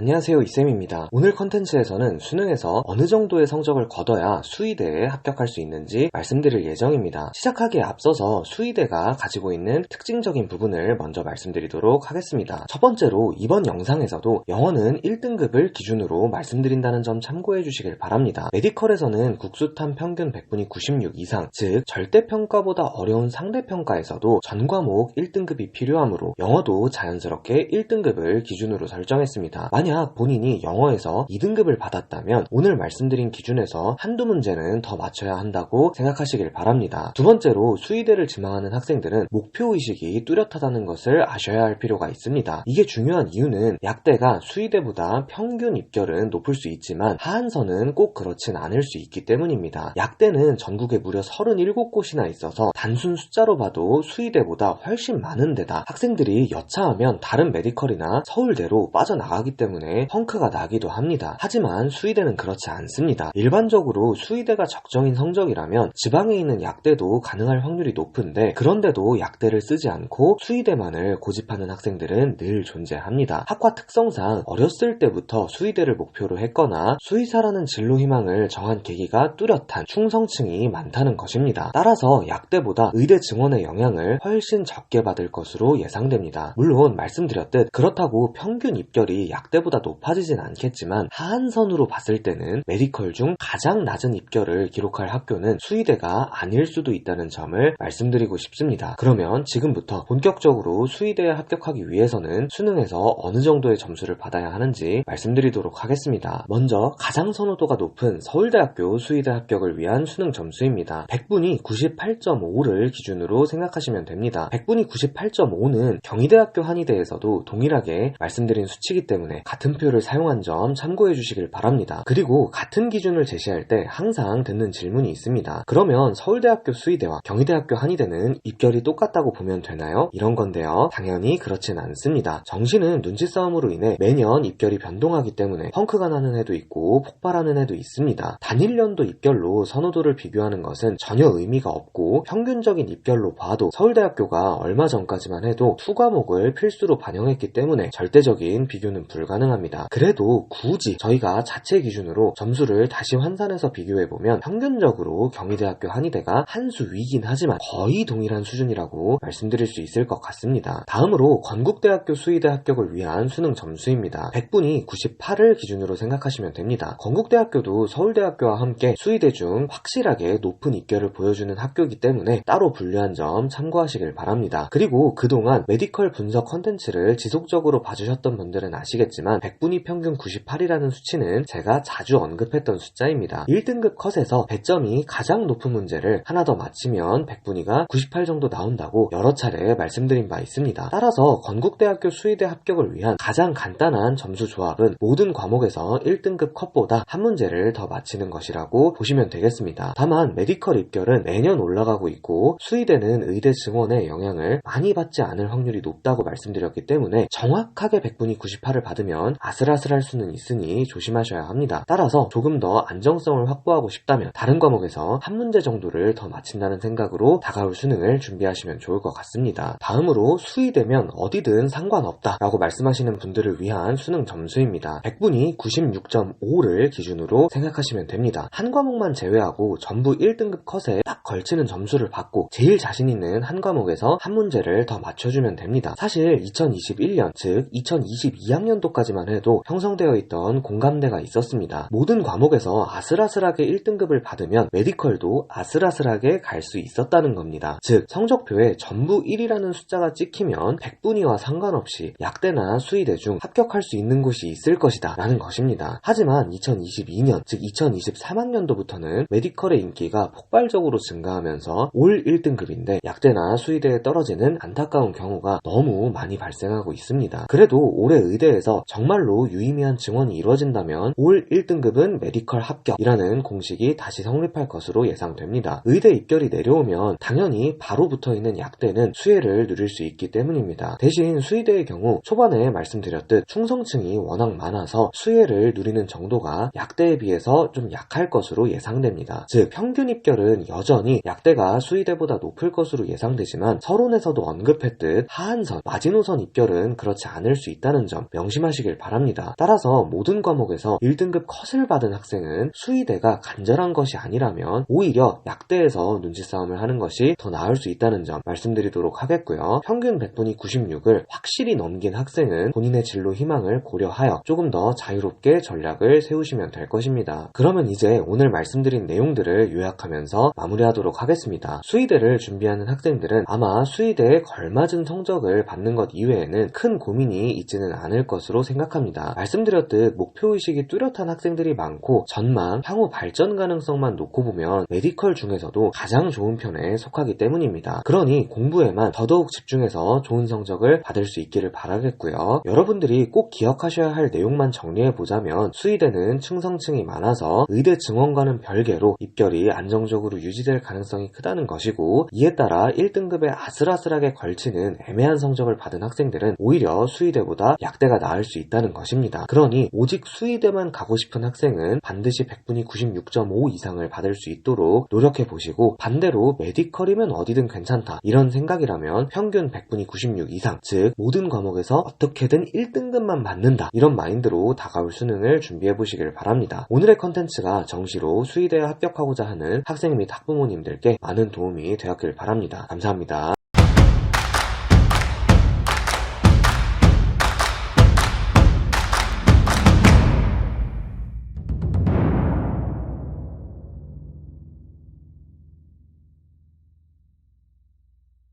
안녕하세요, 이쌤입니다. 오늘 컨텐츠에서는 수능에서 어느 정도의 성적을 거둬야 수의대에 합격할 수 있는지 말씀드릴 예정입니다. 시작하기에 앞서서 수의대가 가지고 있는 특징적인 부분을 먼저 말씀드리도록 하겠습니다. 첫 번째로 이번 영상에서도 영어는 1등급을 기준으로 말씀드린다는 점 참고해 주시길 바랍니다. 메디컬에서는 국수탐 평균 100분이 96 이상, 즉 절대평가보다 어려운 상대평가에서도 전 과목 1등급이 필요하므로 영어도 자연스럽게 1등급을 기준으로 설정했습니다. 만약 본인이 영어에서 2등급을 받았다면 오늘 말씀드린 기준에서 한두 문제는 더 맞춰야 한다고 생각하시길 바랍니다. 두 번째로 수의대를 지망하는 학생들은 목표의식이 뚜렷하다는 것을 아셔야 할 필요가 있습니다. 이게 중요한 이유는 약대가 수의대보다 평균 입결은 높을 수 있지만 하한선은 꼭 그렇진 않을 수 있기 때문입니다. 약대는 전국에 무려 37곳이나 있어서 단순 숫자로 봐도 수의대보다 훨씬 많은 데다 학생들이 여차하면 다른 메디컬이나 서울대로 빠져나가기 때문에 펑크가 나기도 합니다. 하지만 수의대는 그렇지 않습니다. 일반적으로 수의대가 적정인 성적이라면 지방에 있는 약대도 가능할 확률이 높은데 그런데도 약대를 쓰지 않고 수의대만을 고집하는 학생들은 늘 존재합니다. 학과 특성상 어렸을 때부터 수의대를 목표로 했거나 수의사라는 진로 희망을 정한 계기가 뚜렷한 충성층이 많다는 것입니다. 따라서 약대보다 의대 증원의 영향을 훨씬 적게 받을 것으로 예상됩니다. 물론 말씀드렸듯 그렇다고 평균 입결이 약대보다 높아지진 않겠지만 하한선으로 봤을 때는 메디컬 중 가장 낮은 입결을 기록할 학교는 수의대가 아닐 수도 있다는 점을 말씀드리고 싶습니다. 그러면 지금부터 본격적으로 수의대에 합격하기 위해서는 수능에서 어느 정도의 점수를 받아야 하는지 말씀드리도록 하겠습니다. 먼저 가장 선호도가 높은 서울대학교 수의대 합격을 위한 수능 점수입니다. 100분이 98.5를 기준으로 생각하시면 됩니다. 100분이 98.5는 경희대학교 한의대에서도 동일하게 말씀드린 수치이기 때문에 같은 표를 사용한 점 참고해 주시길 바랍니다. 그리고 같은 기준을 제시할 때 항상 듣는 질문이 있습니다. 그러면 서울대학교 수의대와 경희대학교 한의대는 입결이 똑같다고 보면 되나요? 이런 건데요. 당연히 그렇진 않습니다. 정시는 눈치 싸움으로 인해 매년 입결이 변동하기 때문에 펑크가 나는 해도 있고 폭발하는 해도 있습니다. 단일연도 입결로 선호도를 비교하는 것은 전혀 의미가 없고 평균적인 입결로 봐도 서울대학교가 얼마 전까지만 해도 2과목을 필수로 반영했기 때문에 절대적인 비교는 불가능합니다. 그래도 굳이 저희가 자체 기준으로 점수를 다시 환산해서 비교해보면 평균적으로 경희대학교 한의대가 한 수 위긴 하지만 거의 동일한 수준이라고 말씀드릴 수 있을 것 같습니다. 다음으로 건국대학교 수의대 합격을 위한 수능 점수입니다. 100분이 98을 기준으로 생각하시면 됩니다. 건국대학교도 서울대학교와 함께 수의대 중 확실하게 높은 입결을 보여주는 학교이기 때문에 따로 분류한 점 참고하시길 바랍니다. 그리고 그동안 메디컬 분석 컨텐츠를 지속적으로 봐주셨던 분들은 아시겠지만 100분위 평균 98이라는 수치는 제가 자주 언급했던 숫자입니다. 1등급 컷에서 배점이 가장 높은 문제를 하나 더 맞히면 100분위가 98 정도 나온다고 여러 차례 말씀드린 바 있습니다. 따라서 건국대학교 수의대 합격을 위한 가장 간단한 점수 조합은 모든 과목에서 1등급 컷보다 한 문제를 더 맞히는 것이라고 보시면 되겠습니다. 다만 메디컬 입결은 매년 올라가고 있고 수의대는 의대 증원의 영향을 많이 받지 않을 확률이 높다고 말씀드렸기 때문에 정확하게 100분위 98을 받으면 아슬아슬할 수는 있으니 조심하셔야 합니다. 따라서 조금 더 안정성을 확보하고 싶다면 다른 과목에서 한 문제 정도를 더 맞힌다는 생각으로 다가올 수능을 준비하시면 좋을 것 같습니다. 다음으로 수의대면 어디든 상관없다 라고 말씀하시는 분들을 위한 수능 점수입니다. 100분위 96.5를 기준으로 생각하시면 됩니다. 한 과목만 제외하고 전부 1등급 컷에 딱 걸치는 점수를 받고 제일 자신 있는 한 과목에서 한 문제를 더 맞춰주면 됩니다. 사실 2021년 즉 2022학년도까지만 해도 형성되어 있던 공감대가 있었습니다. 모든 과목에서 아슬아슬하게 1등급을 받으면 메디컬도 아슬아슬하게 갈 수 있었다는 겁니다. 즉 성적표에 전부 1이라는 숫자가 찍히면 100분위와 상관없이 약대나 수의대 중 합격할 수 있는 곳이 있을 것이다 라는 것입니다. 하지만 2022년 즉 2023학년도부터는 메디컬의 인기가 폭발적으로 증가하면서 올 1등급인데 약대나 수의대에 떨어지는 안타까운 경우가 너무 많이 발생하고 있습니다. 그래도 올해 의대에서 정말로 유의미한 증원이 이루어진다면 올 1등급은 메디컬 합격이라는 공식이 다시 성립할 것으로 예상됩니다. 의대 입결이 내려오면 당연히 바로 붙어있는 약대는 수혜를 누릴 수 있기 때문입니다. 대신 수의대의 경우 초반에 말씀드렸듯 충성층이 워낙 많아서 수혜를 누리는 정도가 약대에 비해서 좀 약할 것으로 예상됩니다. 즉 평균 입결은 여전히 약대가 수의대보다 높을 것으로 예상되지만 서론에서도 언급했듯 하한선, 마지노선 입결은 그렇지 않을 수 있다는 점 명심하시길 보시길 바랍니다. 따라서 모든 과목에서 1등급 컷을 받은 학생은 수의대가 간절한 것이 아니라면 오히려 약대에서 눈치 싸움을 하는 것이 더 나을 수 있다는 점 말씀드리도록 하겠고요. 평균 100분위 96을 확실히 넘긴 학생은 본인의 진로 희망을 고려하여 조금 더 자유롭게 전략을 세우시면 될 것입니다. 그러면 이제 오늘 말씀드린 내용들을 요약하면서 마무리하도록 하겠습니다. 수의대를 준비하는 학생들은 아마 수의대에 걸맞은 성적을 받는 것 이외에는 큰 고민이 있지는 않을 것으로 생각합니다. 말씀드렸듯 목표의식이 뚜렷한 학생들이 많고 전망, 향후 발전 가능성만 놓고 보면 메디컬 중에서도 가장 좋은 편에 속하기 때문입니다. 그러니 공부에만 더더욱 집중해서 좋은 성적을 받을 수 있기를 바라겠고요. 여러분들이 꼭 기억하셔야 할 내용만 정리해보자면 수의대는 충성층이 많아서 의대 증원과는 별개로 입결이 안정적으로 유지될 가능성이 크다는 것이고, 이에 따라 1등급에 아슬아슬하게 걸치는 애매한 성적을 받은 학생들은 오히려 수의대보다 약대가 나을 수 있다는 것입니다. 그러니 오직 수의대만 가고 싶은 학생은 반드시 100분위 96.5 이상을 받을 수 있도록 노력해보시고, 반대로 메디컬이면 어디든 괜찮다 이런 생각이라면 평균 100분위 96 이상, 즉 모든 과목에서 어떻게든 1등급만 받는다 이런 마인드로 다가올 수능을 준비해보시길 바랍니다. 오늘의 컨텐츠가 정시로 수의대에 합격하고자 하는 학생 및 학부모님들께 많은 도움이 되었길 바랍니다. 감사합니다.